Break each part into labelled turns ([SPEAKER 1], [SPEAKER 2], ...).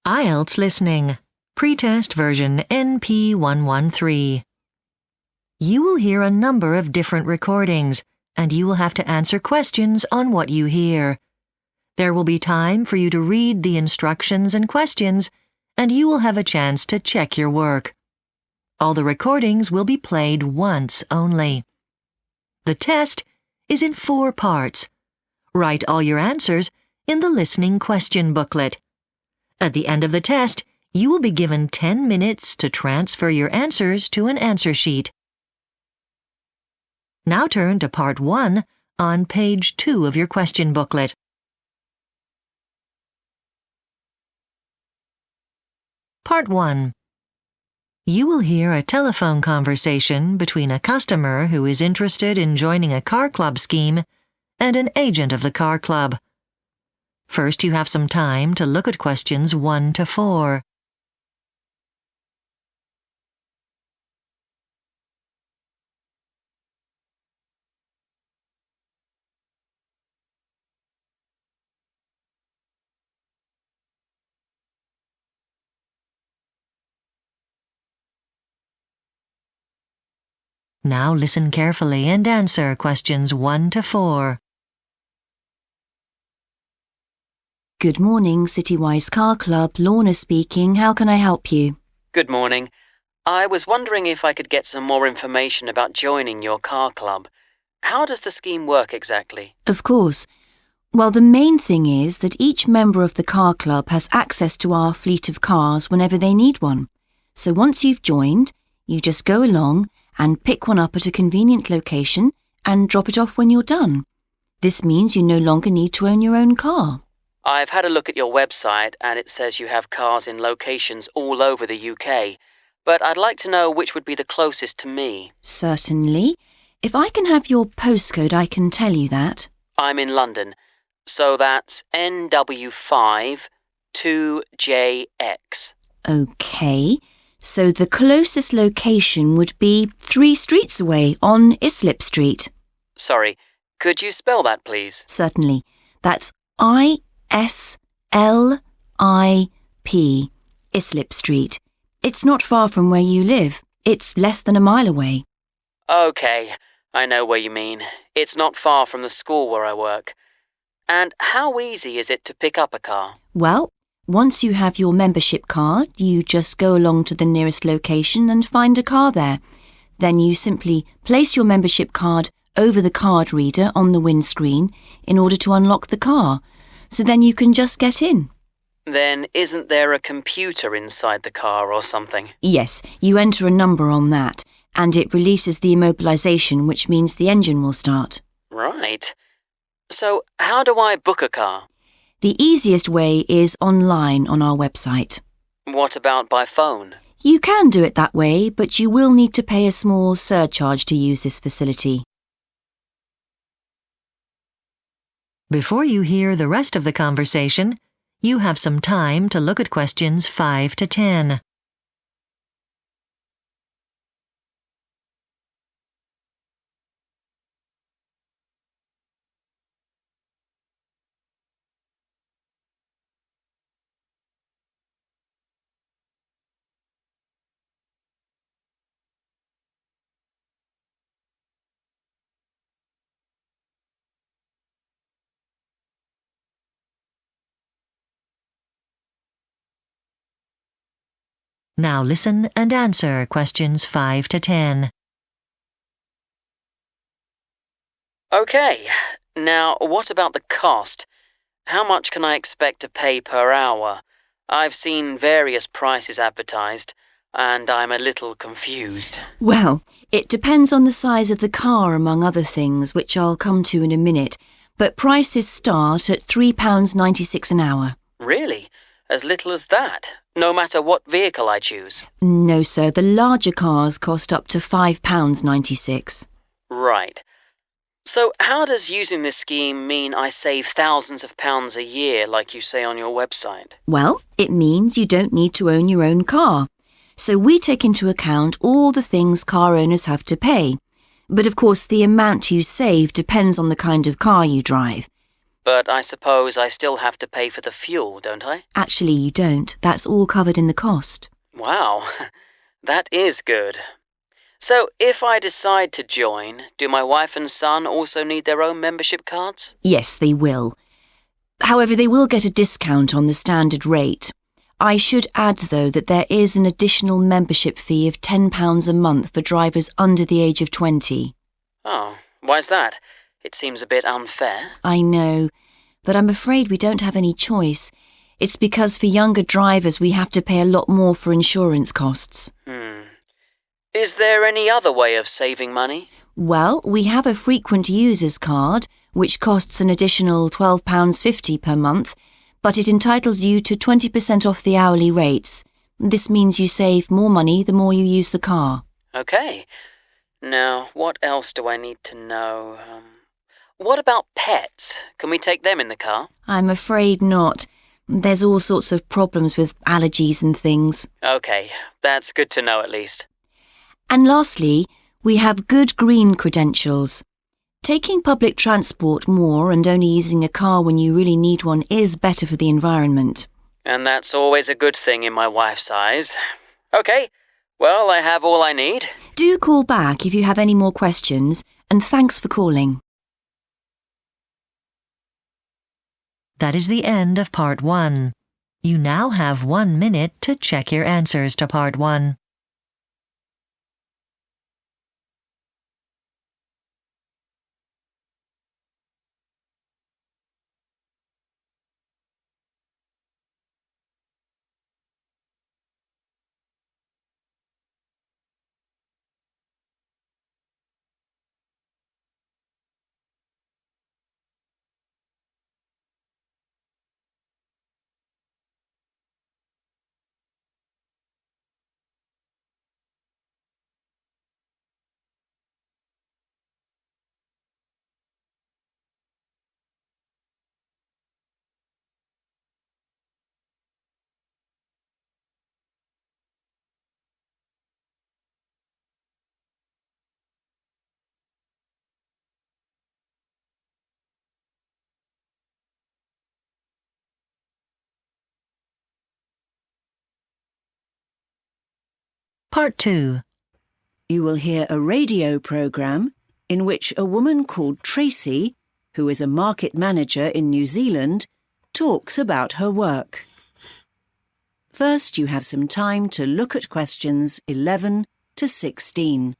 [SPEAKER 1] IELTS Listening, Pretest version NP113. You will hear a number of different recordings, and you will have to answer questions on what you hear. There will be time for you to read the instructions and questions, and you will have a chance to check your work. All the recordings will be played once only. The test is in 4 parts. Write all your answers in the listening question booklet. At the end of the test, you will be given 10 minutes to transfer your answers to an answer sheet. Now turn to Part 1 on page 2 of your question booklet. Part 1. You will hear a telephone conversation between a customer who is interested in joining a car club scheme and an agent of the car club. First, you have some time to look at questions 1 to 4. Now listen carefully and answer questions 1 to 4.
[SPEAKER 2] Good morning, Citywise Car Club. Lorna speaking. How can I help you?
[SPEAKER 3] Good morning. I was wondering if I could get some more information about joining your car club. How does the scheme work exactly?
[SPEAKER 2] Of course. Well, the main thing is that each member of the car club has access to our fleet of cars whenever they need one. So once you've joined, you just go along and pick one up at a convenient location and drop it off when you're done. This means you no longer need to own your own car.
[SPEAKER 3] I've had a look at your website and it says you have cars in locations all over the UK, but I'd like to know which would be the closest to me.
[SPEAKER 2] Certainly. If I can have your postcode, I can tell you that.
[SPEAKER 3] I'm in London, so that's NW5 2JX.
[SPEAKER 2] OK. So the closest location would be 3 streets away on Islip Street.
[SPEAKER 3] Sorry, could you spell that, please?
[SPEAKER 2] Certainly. That's I-S-L-I-P, Islip Street. It's not far from where you live. It's less than a mile away.
[SPEAKER 3] OK, I know where you mean. It's not far from the school where I work. And how easy is it to pick up a car?
[SPEAKER 2] Well, once you have your membership card, you just go along to the nearest location and find a car there. Then you simply place your membership card over the card reader on the windscreen in order to unlock the car. So then you can just get in.
[SPEAKER 3] Then isn't there a computer inside the car or something?
[SPEAKER 2] Yes, you enter a number on that, and it releases the immobilization, which means the engine will start.
[SPEAKER 3] Right. So how do I book a car?
[SPEAKER 2] The easiest way is online on our website.
[SPEAKER 3] What about by phone?
[SPEAKER 2] You can do it that way, but you will need to pay a small surcharge to use this facility.
[SPEAKER 1] Before you hear the rest of the conversation, you have some time to look at questions 5 to 10. Now listen and answer questions 5 to 10.
[SPEAKER 3] OK, now what about the cost? How much can I expect to pay per hour? I've seen various prices advertised, and I'm a little confused.
[SPEAKER 2] Well, it depends on the size of the car, among other things, which I'll come to in a minute, but prices start at £3.96 an hour.
[SPEAKER 3] Really? As little as that? No matter what vehicle I choose?
[SPEAKER 2] No, sir. The larger cars cost up to £5.96.
[SPEAKER 3] Right. So how does using this scheme mean I save thousands of pounds a year, like you say on your website?
[SPEAKER 2] Well, it means you don't need to own your own car. So we take into account all the things car owners have to pay. But of course, the amount you save depends on the kind of car you drive.
[SPEAKER 3] But I suppose I still have to pay for the fuel, don't I?
[SPEAKER 2] Actually, you don't. That's all covered in the cost.
[SPEAKER 3] Wow, that is good. So, if I decide to join, do my wife and son also need their own membership cards?
[SPEAKER 2] Yes, they will. However, they will get a discount on the standard rate. I should add, though, that there is an additional membership fee of £10 a month for drivers under the age of 20.
[SPEAKER 3] Oh, why's that? It seems a bit unfair.
[SPEAKER 2] I know, but I'm afraid we don't have any choice. It's because for younger drivers we have to pay a lot more for insurance costs.
[SPEAKER 3] Is there any other way of saving money?
[SPEAKER 2] Well, we have a frequent users card, which costs an additional £12.50 per month, but it entitles you to 20% off the hourly rates. This means you save more money the more you use the car.
[SPEAKER 3] Okay. Now, what else do I need to know? What about pets? Can we take them in the car?
[SPEAKER 2] I'm afraid not. There's all sorts of problems with allergies and things.
[SPEAKER 3] Okay, that's good to know at least.
[SPEAKER 2] And lastly, we have good green credentials. Taking public transport more and only using a car when you really need one is better for the environment.
[SPEAKER 3] And that's always a good thing in my wife's eyes. Okay, well, I have all I need.
[SPEAKER 2] Do call back if you have any more questions, and thanks for calling.
[SPEAKER 1] That is the end of Part 1. You now have 1 minute to check your answers to Part 1. Part 2.
[SPEAKER 4] You will hear a radio program in which a woman called Tracy, who is a market manager in New Zealand, talks about her work. First, you have some time to look at questions 11 to 16.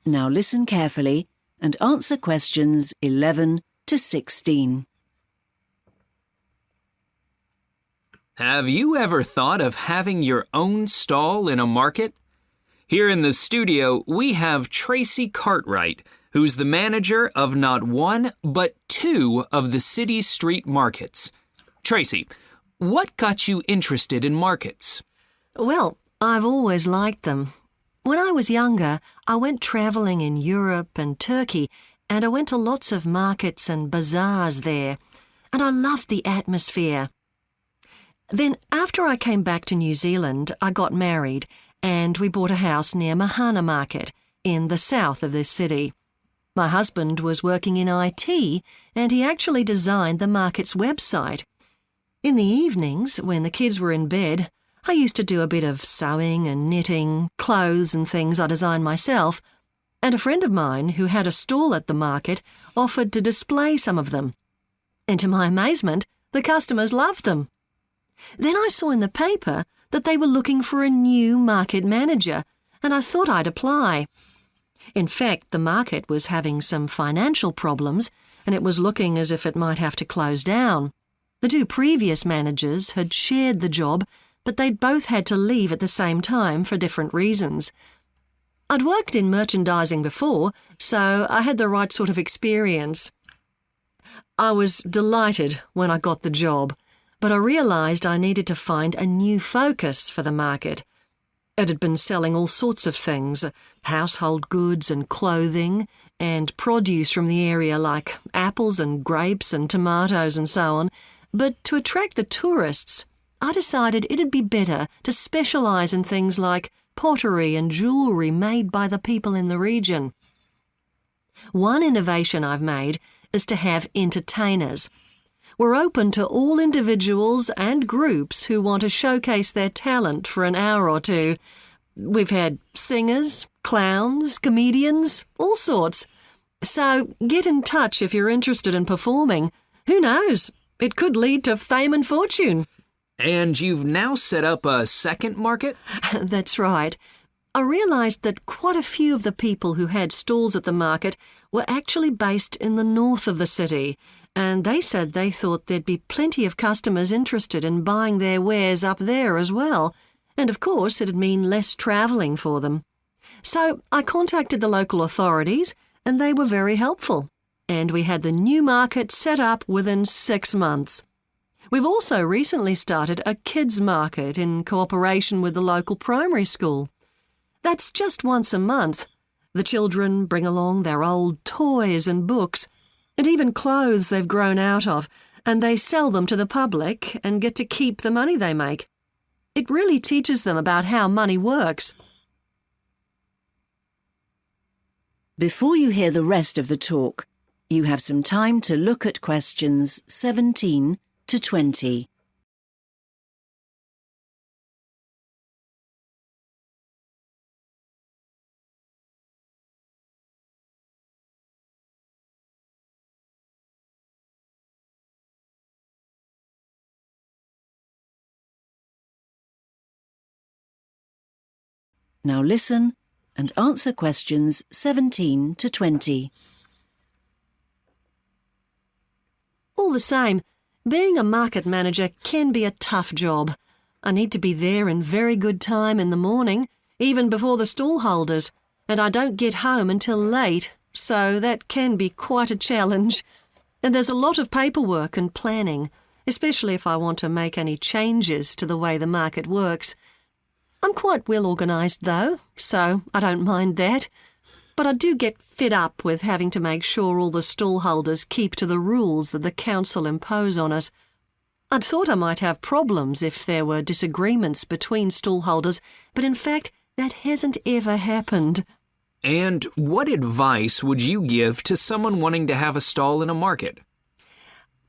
[SPEAKER 4] Now listen carefully and answer questions 11 to 16.
[SPEAKER 5] Have you ever thought of having your own stall in a market? Here in the studio, we have Tracy Cartwright, who's the manager of not one, but 2 of the city street markets. Tracy, what got you interested in markets?
[SPEAKER 1] Well, I've always liked them. When I was younger, I went travelling in Europe and Turkey, and I went to lots of markets and bazaars there, and I loved the atmosphere. Then, after I came back to New Zealand, I got married, and we bought a house near Mahana Market, in the south of this city. My husband was working in IT, and he actually designed the market's website. In the evenings, when the kids were in bed, I used to do a bit of sewing and knitting, clothes and things I designed myself, and a friend of mine who had a stall at the market offered to display some of them. And to my amazement, the customers loved them. Then I saw in the paper that they were looking for a new market manager, and I thought I'd apply. In fact, the market was having some financial problems, and it was looking as if it might have to close down. The 2 previous managers had shared the job, but they'd both had to leave at the same time for different reasons. I'd worked in merchandising before, so I had the right sort of experience. I was delighted when I got the job, but I realised I needed to find a new focus for the market. It had been selling all sorts of things, household goods and clothing, and produce from the area like apples and grapes and tomatoes and so on. But to attract the tourists, I decided it'd be better to specialise in things like pottery and jewellery made by the people in the region. One innovation I've made is to have entertainers. We're open to all individuals and groups who want to showcase their talent for an hour or two. We've had singers, clowns, comedians, all sorts. So get in touch if you're interested in performing. Who knows? It could lead to fame and fortune.
[SPEAKER 5] And you've now set up a second market?
[SPEAKER 1] That's right. I realised that quite a few of the people who had stalls at the market were actually based in the north of the city, and they said they thought there'd be plenty of customers interested in buying their wares up there as well, and of course it'd mean less travelling for them. So I contacted the local authorities, and they were very helpful, and we had the new market set up within 6 months. We've also recently started a kids' market in cooperation with the local primary school. That's just once a month. The children bring along their old toys and books, and even clothes they've grown out of, and they sell them to the public and get to keep the money they make. It really teaches them about how money works.
[SPEAKER 4] Before you hear the rest of the talk, you have some time to look at questions 17 to 20. Now listen and answer questions 17 to 20.
[SPEAKER 1] All the same, being a market manager can be a tough job. I need to be there in very good time in the morning, even before the stall holders, and I don't get home until late, so that can be quite a challenge. And there's a lot of paperwork and planning, especially if I want to make any changes to the way the market works. I'm quite well organised though, so I don't mind that. But I do get fed up with having to make sure all the stall holders keep to the rules that the council impose on us. I'd thought I might have problems if there were disagreements between stall holders, but in fact that hasn't ever happened.
[SPEAKER 5] And what advice would you give to someone wanting to have a stall in a market?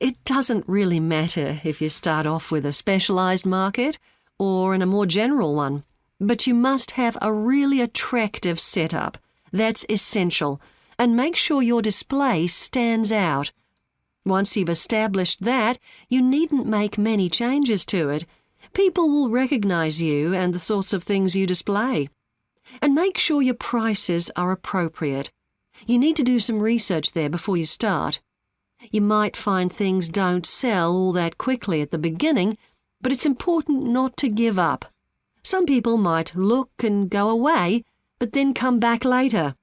[SPEAKER 1] It doesn't really matter if you start off with a specialised market or in a more general one, but you must have a really attractive setup. That's essential, and make sure your display stands out. Once you've established that, you needn't make many changes to it. People will recognise you and the sorts of things you display. And make sure your prices are appropriate. You need to do some research there before you start. You might find things don't sell all that quickly at the beginning, but it's important not to give up. Some people might look and go away, but then come back later.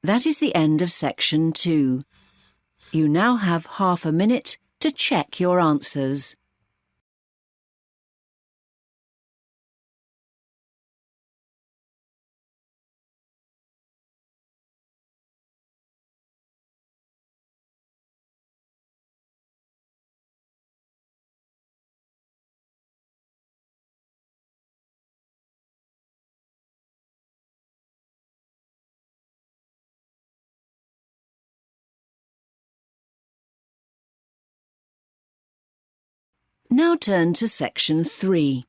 [SPEAKER 4] That is the end of section 2. You now have half a minute to check your answers. Now turn to section 3.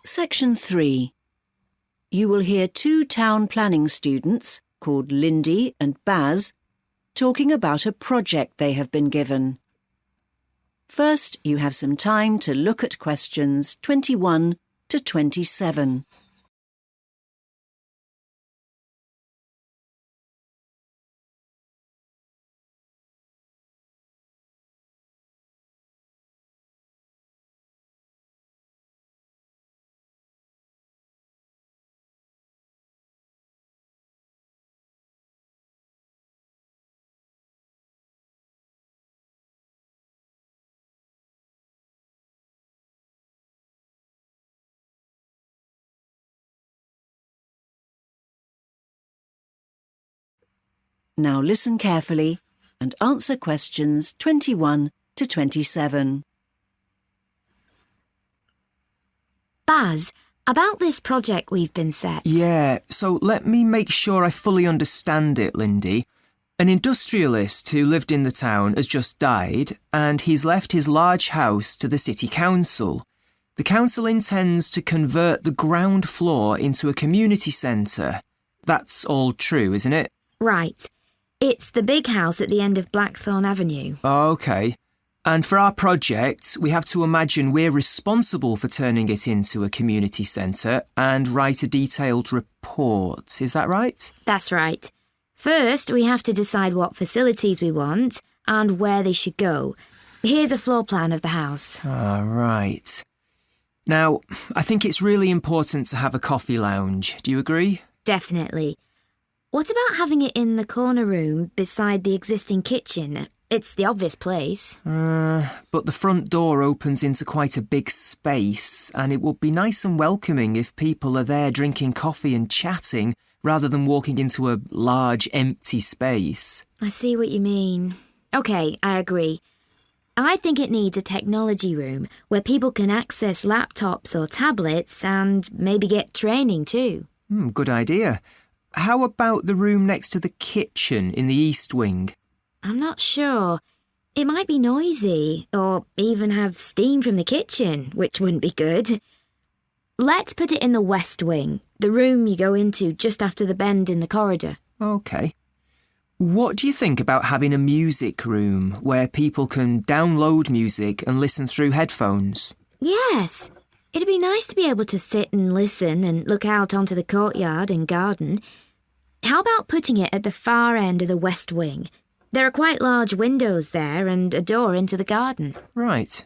[SPEAKER 4] Section 3. You will hear 2 town planning students, called Lindy and Baz, talking about a project they have been given. First, you have some time to look at questions 21 to 27. Now listen carefully and answer questions 21 to 27.
[SPEAKER 2] Baz, about this project we've been set.
[SPEAKER 6] Yeah, so let me make sure I fully understand it, Lindy. An industrialist who lived in the town has just died, and he's left his large house to the city council. The council intends to convert the ground floor into a community centre. That's all true, isn't it?
[SPEAKER 2] Right. It's the big house at the end of Blackthorn Avenue.
[SPEAKER 6] OK. And for our project, we have to imagine we're responsible for turning it into a community centre and write a detailed report. Is that right?
[SPEAKER 2] That's right. First, we have to decide what facilities we want and where they should go. Here's a floor plan of the house.
[SPEAKER 6] Right. Now, I think it's really important to have a coffee lounge. Do you agree?
[SPEAKER 2] Definitely. What about having it in the corner room beside the existing kitchen? It's the obvious place.
[SPEAKER 6] But the front door opens into quite a big space, and it would be nice and welcoming if people are there drinking coffee and chatting rather than walking into a large empty space.
[SPEAKER 2] I see what you mean. OK, I agree. I think it needs a technology room where people can access laptops or tablets and maybe get training too.
[SPEAKER 6] Good idea. How about the room next to the kitchen in the east wing?
[SPEAKER 2] I'm not sure. It might be noisy or even have steam from the kitchen, which wouldn't be good. Let's put it in the west wing, the room you go into just after the bend in the corridor.
[SPEAKER 6] OK. What do you think about having a music room where people can download music and listen through headphones?
[SPEAKER 2] Yes. It'd be nice to be able to sit and listen and look out onto the courtyard and garden. How about putting it at the far end of the west wing? There are quite large windows there and a door into the garden.
[SPEAKER 6] Right.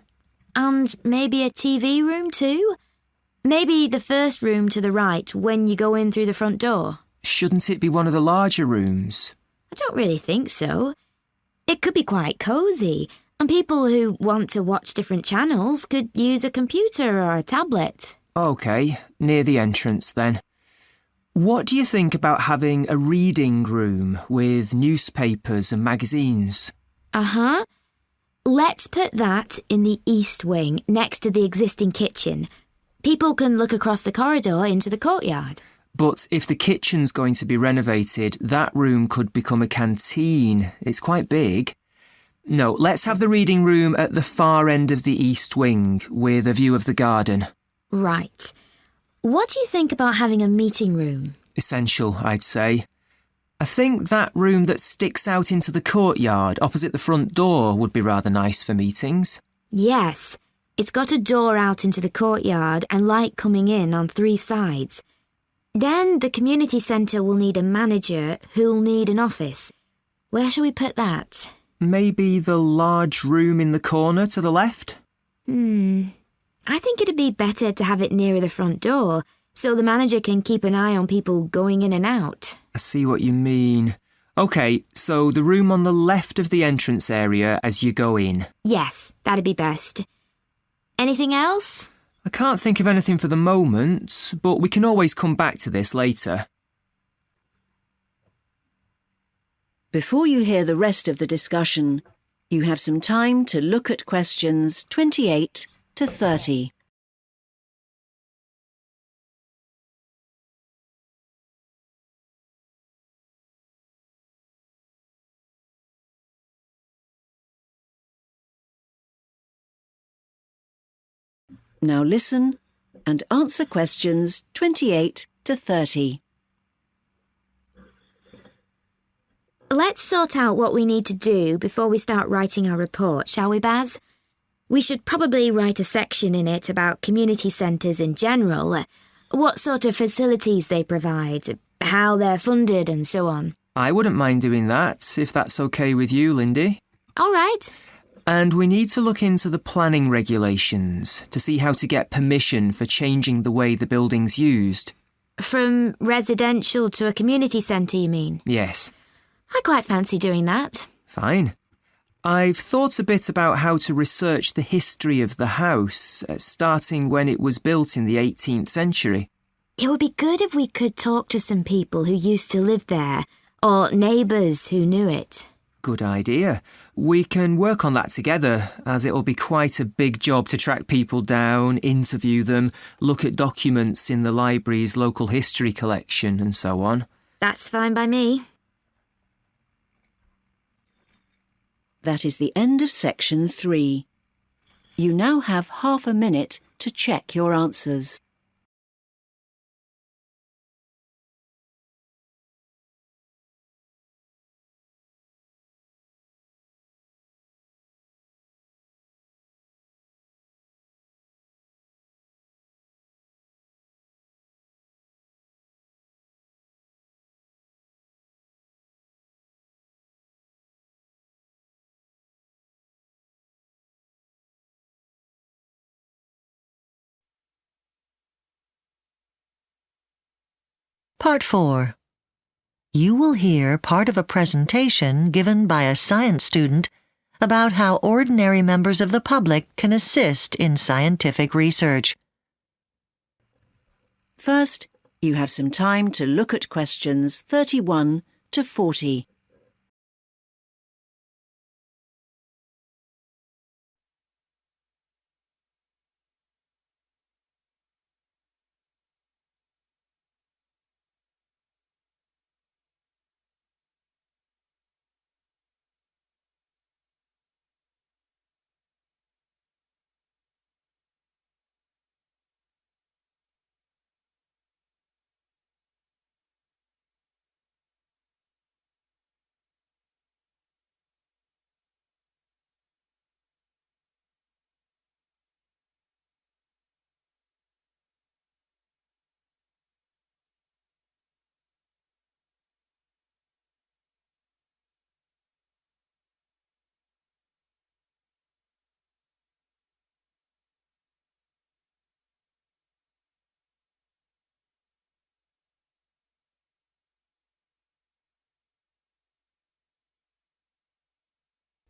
[SPEAKER 2] And maybe a TV room too? Maybe the first room to the right when you go in through the front door.
[SPEAKER 6] Shouldn't it be one of the larger rooms?
[SPEAKER 2] I don't really think so. It could be quite cosy, and people who want to watch different channels could use a computer or a tablet.
[SPEAKER 6] OK, near the entrance then. What do you think about having a reading room with newspapers and magazines?
[SPEAKER 2] Uh-huh. Let's put that in the east wing next to the existing kitchen. People can look across the corridor into the courtyard.
[SPEAKER 6] But if the kitchen's going to be renovated, that room could become a canteen. It's quite big. No, let's have the reading room at the far end of the east wing with a view of the garden.
[SPEAKER 2] Right. What do you think about having a meeting room?
[SPEAKER 6] Essential, I'd say. I think that room that sticks out into the courtyard opposite the front door would be rather nice for meetings.
[SPEAKER 2] Yes. It's got a door out into the courtyard and light coming in on 3 sides. Then the community centre will need a manager who'll need an office. Where shall we put that?
[SPEAKER 6] Maybe the large room in the corner to the left?
[SPEAKER 2] I think it'd be better to have it nearer the front door, so the manager can keep an eye on people going in and out.
[SPEAKER 6] I see what you mean. OK, so the room on the left of the entrance area as you go in.
[SPEAKER 2] Yes, that'd be best. Anything else?
[SPEAKER 6] I can't think of anything for the moment, but we can always come back to this later.
[SPEAKER 4] Before you hear the rest of the discussion, you have some time to look at questions 28 to 30. Now listen and answer questions 28 to 30.
[SPEAKER 2] Let's sort out what we need to do before we start writing our report, shall we, Baz? We should probably write a section in it about community centres in general, what sort of facilities they provide, how they're funded and so on.
[SPEAKER 6] I wouldn't mind doing that, if that's OK with you, Lindy.
[SPEAKER 2] All right.
[SPEAKER 6] And we need to look into the planning regulations to see how to get permission for changing the way the building's used.
[SPEAKER 2] From residential to a community centre, you mean?
[SPEAKER 6] Yes.
[SPEAKER 2] I quite fancy doing that.
[SPEAKER 6] Fine. I've thought a bit about how to research the history of the house, starting when it was built in the 18th century.
[SPEAKER 2] It would be good if we could talk to some people who used to live there,
[SPEAKER 7] or neighbours who knew it.
[SPEAKER 6] Good idea. We can work on that together, as it'll be quite a big job to track people down, interview them, look at documents in the library's local history collection and so on.
[SPEAKER 7] That's fine by me.
[SPEAKER 4] That is the end of section 3. You now have half a minute to check your answers.
[SPEAKER 1] Part 4. You will hear part of a presentation given by a science student about how ordinary members of the public can assist in scientific research.
[SPEAKER 4] First, you have some time to look at questions 31 to 40.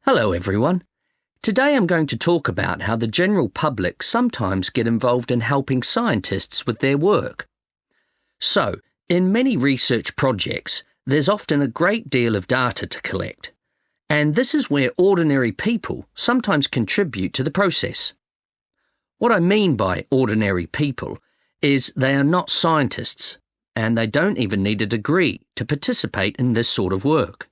[SPEAKER 8] Hello everyone. Today I'm going to talk about how the general public sometimes get involved in helping scientists with their work. So, in many research projects, there's often a great deal of data to collect, and this is where ordinary people sometimes contribute to the process. What I mean by ordinary people is they are not scientists, and they don't even need a degree to participate in this sort of work.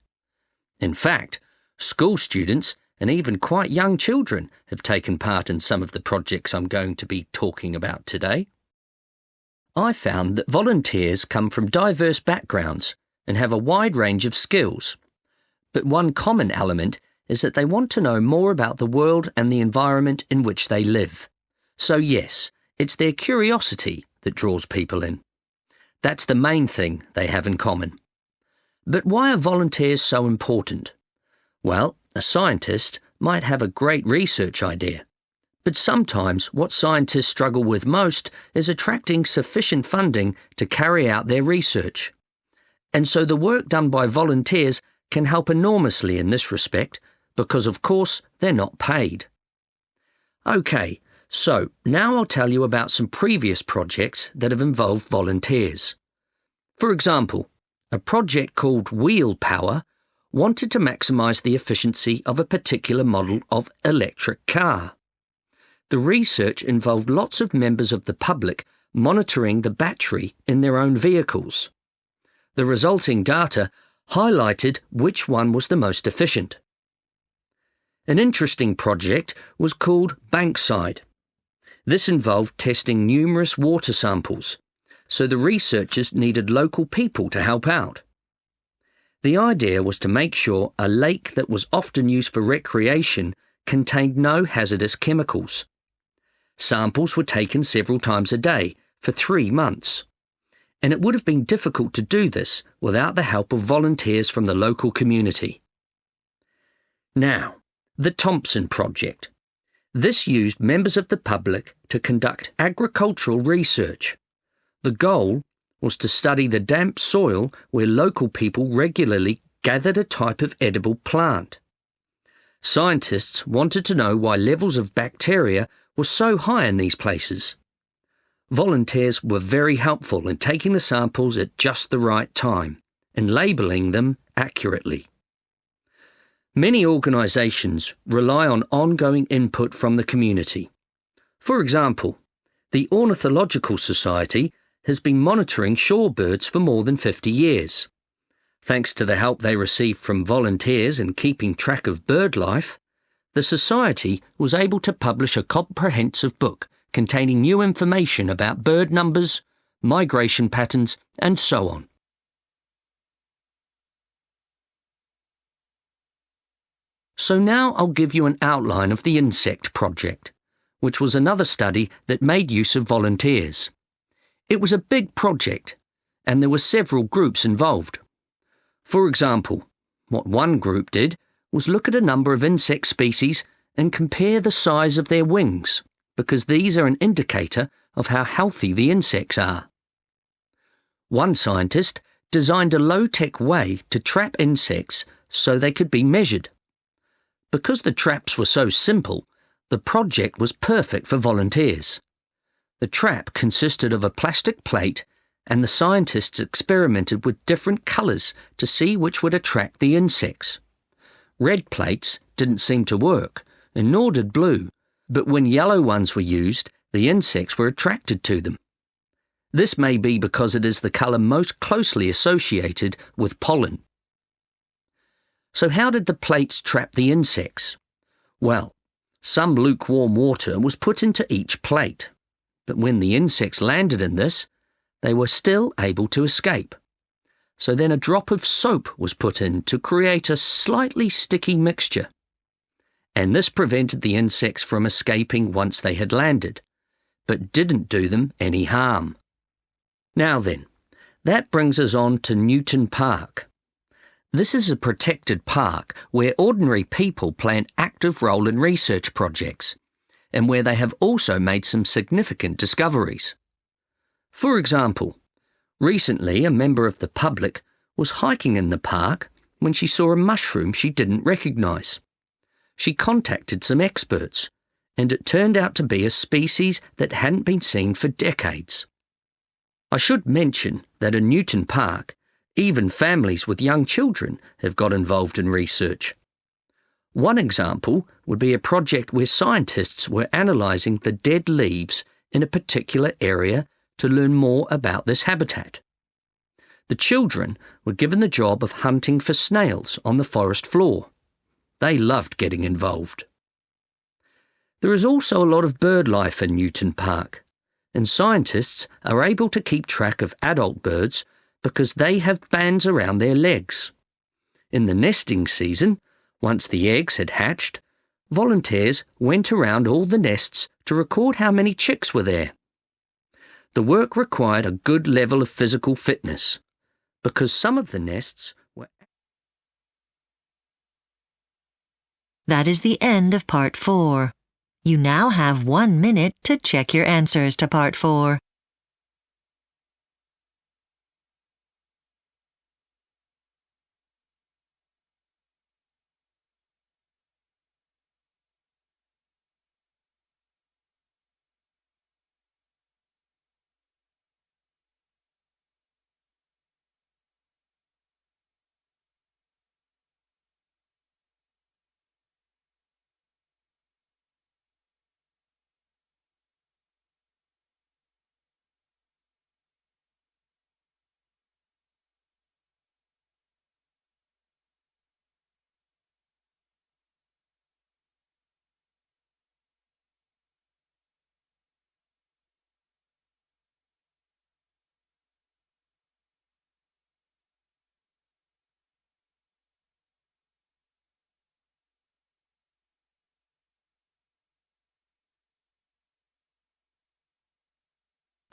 [SPEAKER 8] In fact, school students and even quite young children have taken part in some of the projects I'm going to be talking about today. I found that volunteers come from diverse backgrounds and have a wide range of skills, but one common element is that they want to know more about the world and the environment in which they live. So yes, it's their curiosity that draws people in. That's the main thing they have in common. But why are volunteers so important? Well, a scientist might have a great research idea, but sometimes what scientists struggle with most is attracting sufficient funding to carry out their research. And so the work done by volunteers can help enormously in this respect because, of course, they're not paid. Okay, so now I'll tell you about some previous projects that have involved volunteers. For example, a project called Wheel Power wanted to maximise the efficiency of a particular model of electric car. The research involved lots of members of the public monitoring the battery in their own vehicles. The resulting data highlighted which one was the most efficient. An interesting project was called Bankside. This involved testing numerous water samples, so the researchers needed local people to help out. The idea was to make sure a lake that was often used for recreation contained no hazardous chemicals. Samples were taken several times a day for 3 months, and it would have been difficult to do this without the help of volunteers from the local community. Now, the Thompson Project. This used members of the public to conduct agricultural research. The goal was to study the damp soil where local people regularly gathered a type of edible plant. Scientists wanted to know why levels of bacteria were so high in these places. Volunteers were very helpful in taking the samples at just the right time and labelling them accurately. Many organisations rely on ongoing input from the community. For example, the Ornithological Society has been monitoring shorebirds for more than 50 years. Thanks to the help they received from volunteers in keeping track of bird life, the Society was able to publish a comprehensive book containing new information about bird numbers, migration patterns, and so on. So now I'll give you an outline of the insect project, which was another study that made use of volunteers. It was a big project, and there were several groups involved. For example, what one group did was look at a number of insect species and compare the size of their wings, because these are an indicator of how healthy the insects are. One scientist designed a low-tech way to trap insects so they could be measured. Because the traps were so simple, the project was perfect for volunteers. The trap consisted of a plastic plate, and the scientists experimented with different colours to see which would attract the insects. Red plates didn't seem to work, and nor did blue, but when yellow ones were used, the insects were attracted to them. This may be because it is the colour most closely associated with pollen. So how did the plates trap the insects? Well, some lukewarm water was put into each plate, but when the insects landed in this, they were still able to escape. So then a drop of soap was put in to create a slightly sticky mixture. And this prevented the insects from escaping once they had landed, but didn't do them any harm. Now then, that brings us on to Newton Park. This is a protected park where ordinary people play an active role in research projects, and where they have also made some significant discoveries. For example, recently a member of the public was hiking in the park when she saw a mushroom she didn't recognise. She contacted some experts, and it turned out to be a species that hadn't been seen for decades. I should mention that in Newton Park, even families with young children have got involved in research. One example would be a project where scientists were analysing the dead leaves in a particular area to learn more about this habitat. The children were given the job of hunting for snails on the forest floor. They loved getting involved. There is also a lot of bird life in Newton Park, and scientists are able to keep track of adult birds because they have bands around their legs. In the nesting season, once the eggs had hatched, volunteers went around all the nests to record how many chicks were there. The work required a good level of physical fitness, because some of the nests were...
[SPEAKER 1] That is the end of Part 4. You now have 1 minute to check your answers to Part 4.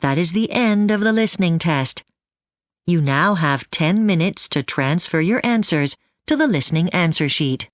[SPEAKER 1] That is the end of the listening test. You now have 10 minutes to transfer your answers to the listening answer sheet.